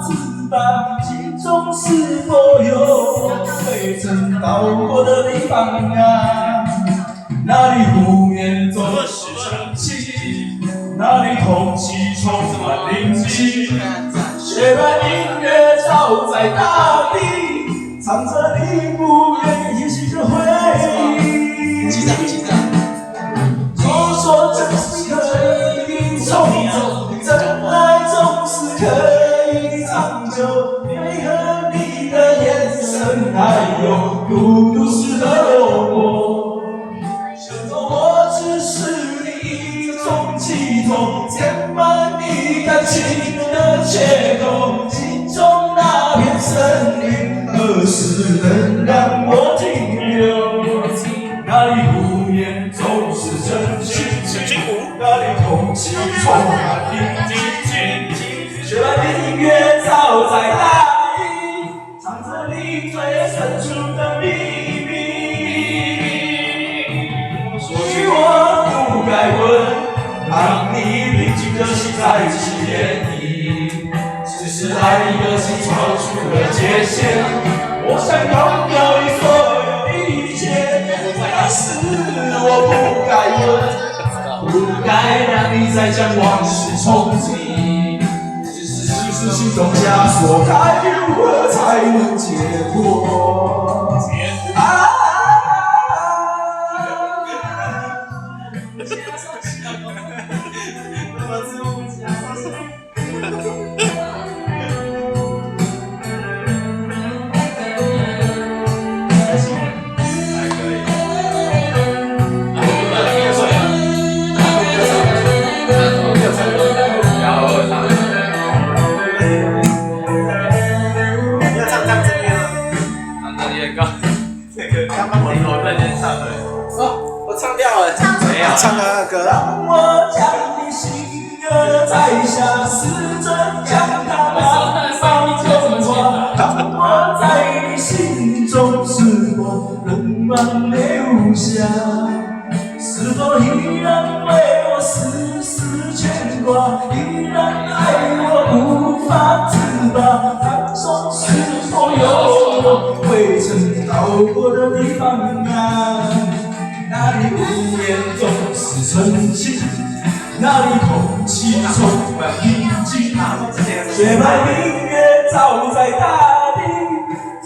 自拔，心中是否有未曾到过的地方啊？那里湖面总是蒸汽，那里空气充满灵气，雪白音乐照在大地，唱着你不愿依稀的回忆。说说真是可以从容，真爱总是可以长久，配合你的眼神，还有孤独时的落寞。我只是你一种寄托，填满你感情的缺口，心中那片森林，何时能让我停留？那里湖面总是真情，那里空气充满宁静，雪白的音乐照在大地，唱着你最深处的秘密。或许我不该问，让你平静的心再起涟漪，只是爱你的心超出了界限，我想拥有你所有一切，但是我不该问，不该让你再将往事重提，只是心中枷锁，该如何才能解脱？唱个歌。让我将你心儿摘下，试着将它慢慢融化。让我在你心中是否仍然留下？是否依然为我丝丝牵挂？依然爱我无法自拔？当中是否有我未曾到过的地方啊？那里湖面总是澄清，那里空气充满宁静，雪白音乐照在大地，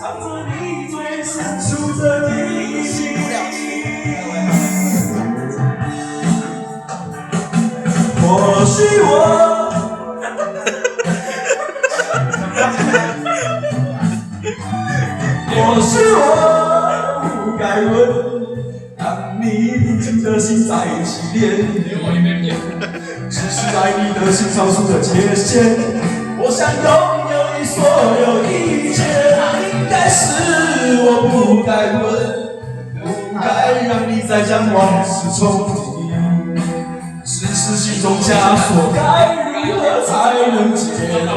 唱着你最深处的秘密。或许我不该问，让你平静的心再起涟漪，只是爱你的心超出了界限，我想拥有你所有一切，应该是我不该问，不该让你再将往事重提，只是心中枷锁，该如何才能解脱？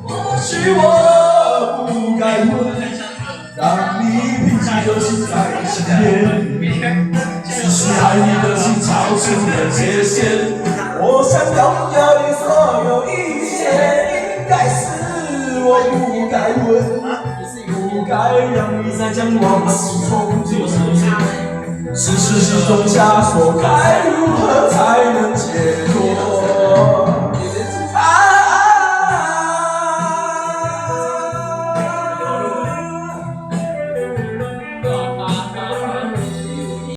或许我不该问，让你平静的心再起涟漪，只是爱你的心超出了界限，我想拥有你所有一切，应该是我不该问，不该让你再将往事重提，只是心中枷锁，该如何才能解脱？